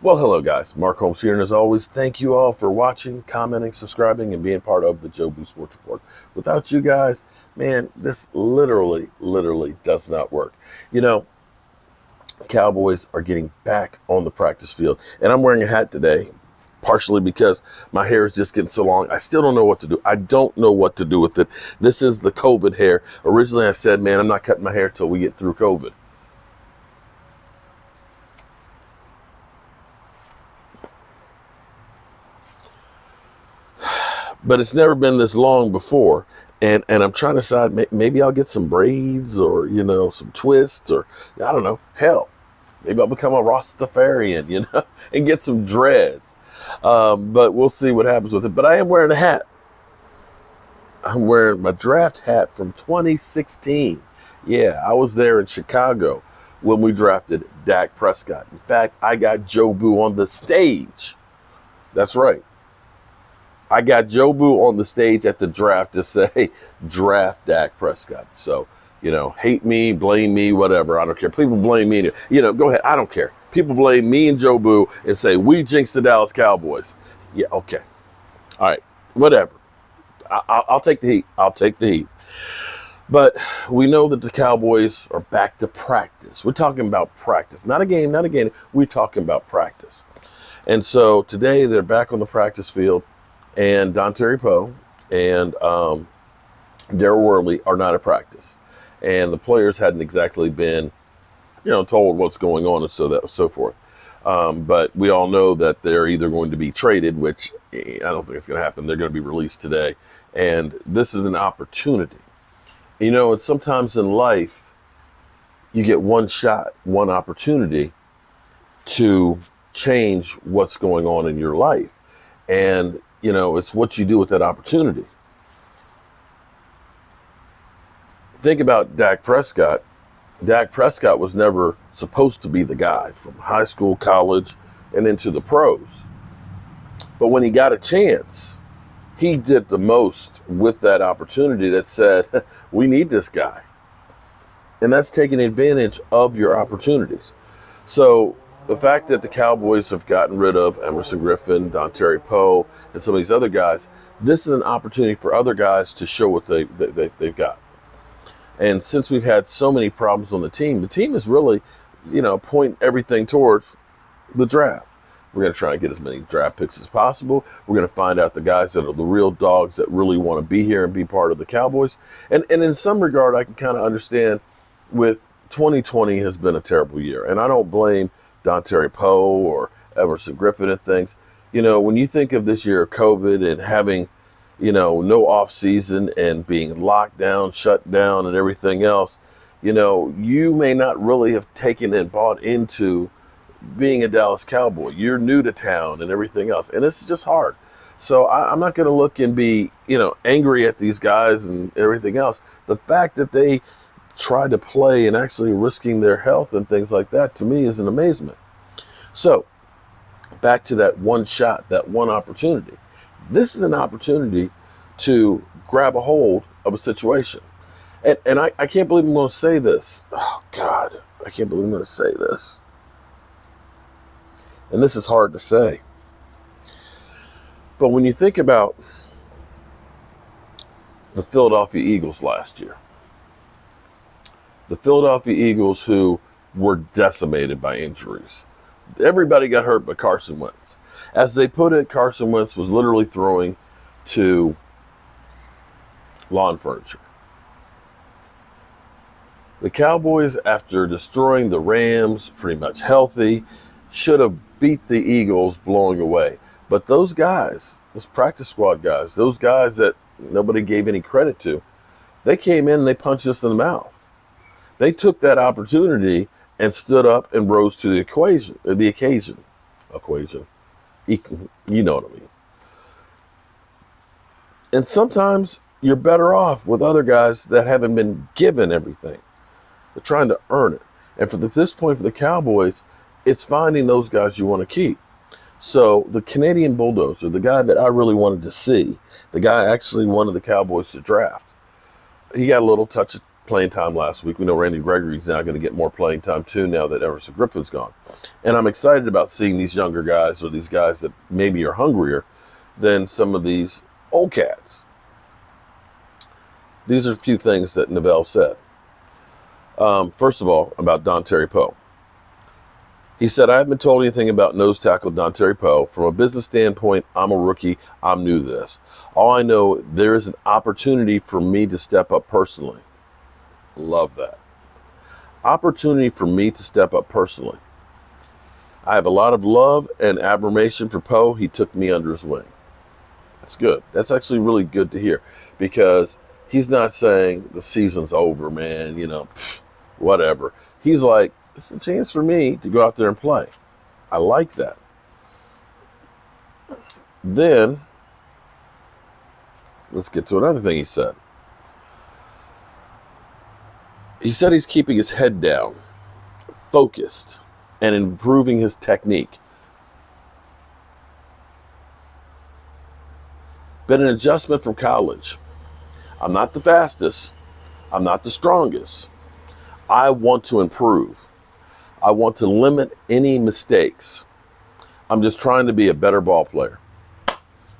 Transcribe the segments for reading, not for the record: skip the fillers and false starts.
Well, hello, guys. Mark Holmes here, and as always, thank you all for watching, commenting, subscribing, and being part of the Joe Boo Sports Report. Without you guys, man, this literally does not work. You know, Cowboys are getting back on the practice field, and I'm wearing a hat today, partially because my hair is just getting so long. I still don't know what to do. I don't know what to do with it. This is the COVID hair. Originally, I said, man, I'm not cutting my hair till we get through COVID. But it's never been this long before. And I'm trying to decide, maybe I'll get some braids or, some twists or, I don't know, hell, maybe I'll become a Rastafarian, and get some dreads. But we'll see what happens with it. But I am wearing a hat. I'm wearing my draft hat from 2016. Yeah, I was there in Chicago when we drafted Dak Prescott. In fact, I got Joe Boo on the stage. That's right. I got Joe Boo on the stage at the draft to say, draft Dak Prescott. So, hate me, blame me, whatever. I don't care. People blame me. Go ahead. I don't care. People blame me and Joe Boo and say, we jinxed the Dallas Cowboys. Yeah, okay. All right. Whatever. I'll take the heat. I'll take the heat. But we know that the Cowboys are back to practice. We're talking about practice. Not a game, not a game. We're talking about practice. And so today they're back on the practice field. And Dontari Poe and Daryl Worley are not at practice. And the players hadn't exactly been, told what's going on and so forth. But we all know that they're either going to be traded, which I don't think it's going to happen. They're going to be released today. And this is an opportunity. And sometimes in life, you get one shot, one opportunity to change what's going on in your life. And it's what you do with that opportunity. Think about Dak Prescott. Dak Prescott was never supposed to be the guy from high school, college, and into the pros. But when he got a chance, he did the most with that opportunity that said, we need this guy. And that's taking advantage of your opportunities. So the fact that the Cowboys have gotten rid of Emerson Griffin, Dontari Poe, and some of these other guys, this is an opportunity for other guys to show what they've got. And since we've had so many problems on the team is really, pointing everything towards the draft. We're going to try and get as many draft picks as possible. We're going to find out the guys that are the real dogs that really want to be here and be part of the Cowboys. And in some regard, I can kind of understand with 2020 has been a terrible year. And I don't blame Dontari Poe or Emerson Griffin and things. When you think of this year of COVID and having, no off season and being locked down, shut down and everything else, you may not really have taken and bought into being a Dallas Cowboy. You're new to town and everything else. And this is just hard. So I'm not going to look and be, angry at these guys and everything else. The fact that they try to play and actually risking their health and things like that, to me, is an amazement. So back to that one shot, that one opportunity. This is an opportunity to grab a hold of a situation. And I can't believe I'm going to say this. Oh, God, I can't believe I'm going to say this. And this is hard to say. But when you think about the Philadelphia Eagles last year, the Philadelphia Eagles who were decimated by injuries. Everybody got hurt but Carson Wentz. As they put it, Carson Wentz was literally throwing to lawn furniture. The Cowboys, after destroying the Rams, pretty much healthy, should have beat the Eagles blowing away. But those guys, those practice squad guys, those guys that nobody gave any credit to, they came in and they punched us in the mouth. They took that opportunity and stood up and rose to the occasion. You know what I mean. And sometimes you're better off with other guys that haven't been given everything. They're trying to earn it. And this point for the Cowboys, it's finding those guys you want to keep. So the Canadian Bulldozer, the guy that I really wanted to see, the guy I actually wanted the Cowboys to draft, he got a little touch of playing time last week. We know Randy Gregory's now going to get more playing time too now that Everson Griffin's gone. And I'm excited about seeing these younger guys, or these guys that maybe are hungrier than some of these old cats. These are a few things that Neville said. First of all, about Dontari Poe. He said, I haven't been told anything about nose tackle Dontari Poe. From a business standpoint, I'm a rookie. I'm new to this. All I know, there is an opportunity for me to step up personally. Love that. Opportunity for me to step up personally. I have a lot of love and admiration for Poe. He took me under his wing. That's good. That's actually really good to hear, because he's not saying the season's over, man, whatever. He's like, it's a chance for me to go out there and play. I like that. Then, let's get to another thing he said. He said he's keeping his head down, focused, and improving his technique. Been an adjustment from college. I'm not the fastest. I'm not the strongest. I want to improve. I want to limit any mistakes. I'm just trying to be a better ball player.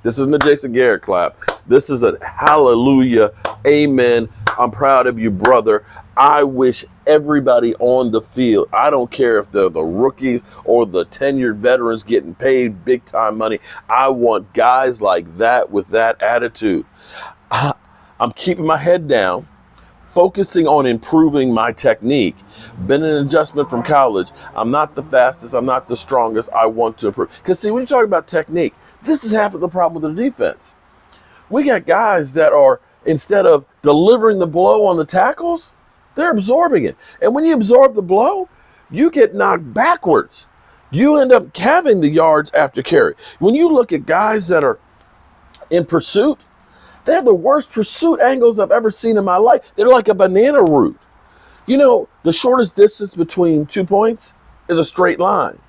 This isn't a Jason Garrett clap. This is a hallelujah, amen. I'm proud of you, brother. I wish everybody on the field, I don't care if they're the rookies or the tenured veterans getting paid big time money. I want guys like that with that attitude. I'm keeping my head down, focusing on improving my technique. Been an adjustment from college. I'm not the fastest. I'm not the strongest. I want to improve. Because see, when you talk about technique, this is half of the problem with the defense. We got guys that are, instead of delivering the blow on the tackles, they're absorbing it. And when you absorb the blow, you get knocked backwards. You end up having the yards after carry. When you look at guys that are in pursuit, they're the worst pursuit angles I've ever seen in my life. They're like a banana root. The shortest distance between 2 points is a straight line.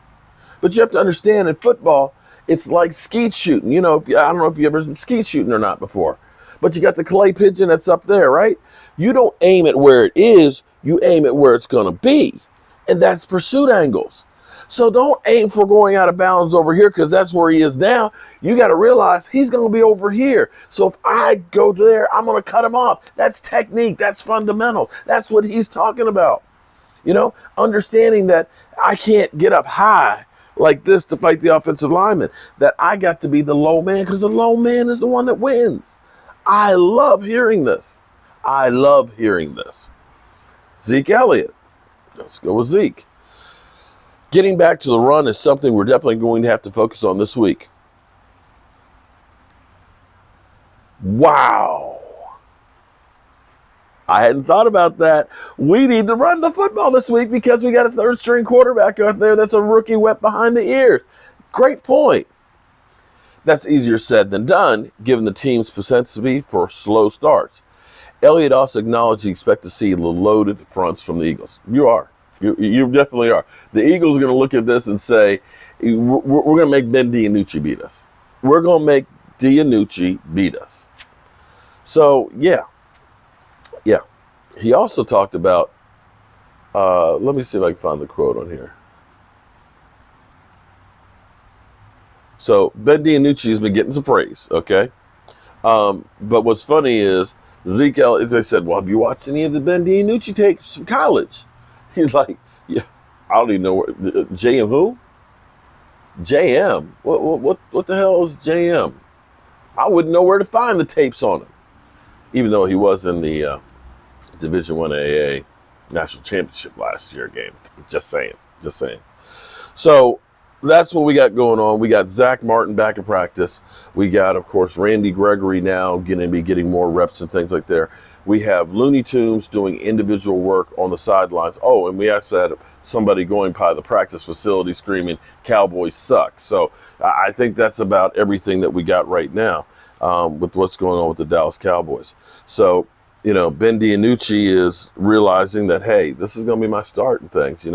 But you have to understand, in football, it's like skeet shooting. I don't know if you ever been skeet shooting or not before, but you got the clay pigeon that's up there, right? You don't aim at where it is, you aim at where it's going to be. And that's pursuit angles. So don't aim for going out of bounds over here, because that's where he is now. You got to realize he's going to be over here. So if I go there, I'm going to cut him off. That's technique. That's fundamental. That's what he's talking about. Understanding that I can't get up high like this to fight the offensive lineman, that I got to be the low man, because the low man is the one that wins. I love hearing this. I love hearing this. Zeke Elliott. Let's go with Zeke. Getting back to the run is something we're definitely going to have to focus on this week. Wow. I hadn't thought about that. We need to run the football this week because we got a third-string quarterback out there that's a rookie wet behind the ears. Great point. That's easier said than done, given the team's propensity for slow starts. Elliott also acknowledged he expects to see loaded fronts from the Eagles. You are. You definitely are. The Eagles are going to look at this and say, we're going to make Ben DiNucci beat us. We're going to make DiNucci beat us. So, yeah. He also talked about, let me see if I can find the quote on here. So, Ben DiNucci has been getting some praise, okay? But what's funny is, Zeke Elliott, they said, well, have you watched any of the Ben DiNucci tapes from college? He's like, yeah, I don't even know where, JM who? JM? What the hell is JM? I wouldn't know where to find the tapes on him. Even though he was in the Division I AA National Championship last year game. Just saying. So that's what we got going on. We got Zach Martin back in practice. We got, of course, Randy Gregory now going to be getting more reps and things like that. We have Looney Tunes doing individual work on the sidelines. Oh, and we actually had somebody going by the practice facility screaming, Cowboys suck. So I think that's about everything that we got right now with what's going on with the Dallas Cowboys. So, Ben DiNucci is realizing that, hey, this is going to be my start and things,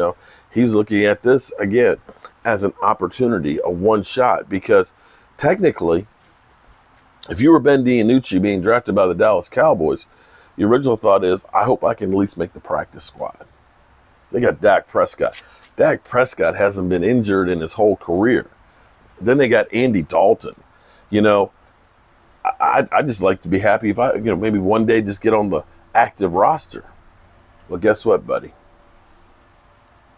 He's looking at this, again, as an opportunity, a one shot, because technically, if you were Ben DiNucci being drafted by the Dallas Cowboys, The original thought is, I hope I can at least make the practice squad. They got Dak Prescott. Dak Prescott hasn't been injured in his whole career. Then they got Andy Dalton. You know, I just like to be happy if I, maybe one day just get on the active roster. Well, guess what, buddy?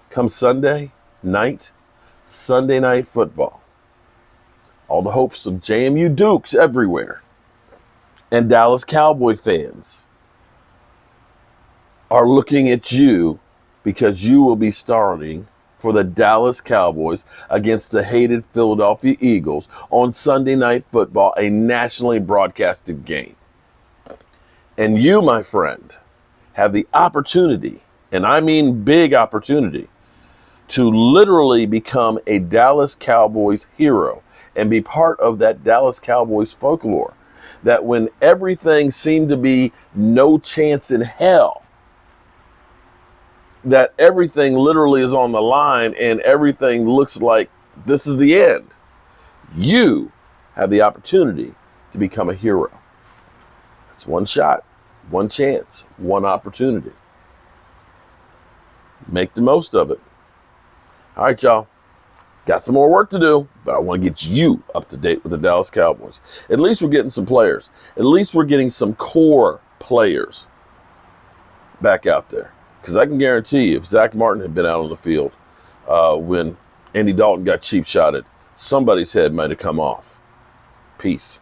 Come Sunday night football, all the hopes of JMU Dukes everywhere and Dallas Cowboy fans are looking at you because you will be starting for the Dallas Cowboys against the hated Philadelphia Eagles on Sunday Night Football, a nationally broadcasted game. And you, my friend, have the opportunity, and I mean big opportunity, to literally become a Dallas Cowboys hero and be part of that Dallas Cowboys folklore. That when everything seemed to be no chance in hell, that everything literally is on the line and everything looks like this is the end, you have the opportunity to become a hero. It's one shot, one chance, one opportunity. Make the most of it. All right, y'all. Got some more work to do, but I want to get you up to date with the Dallas Cowboys. At least we're getting some players. At least we're getting some core players back out there. Because I can guarantee you, if Zach Martin had been out on the field when Andy Dalton got cheap shotted, somebody's head might have come off. Peace.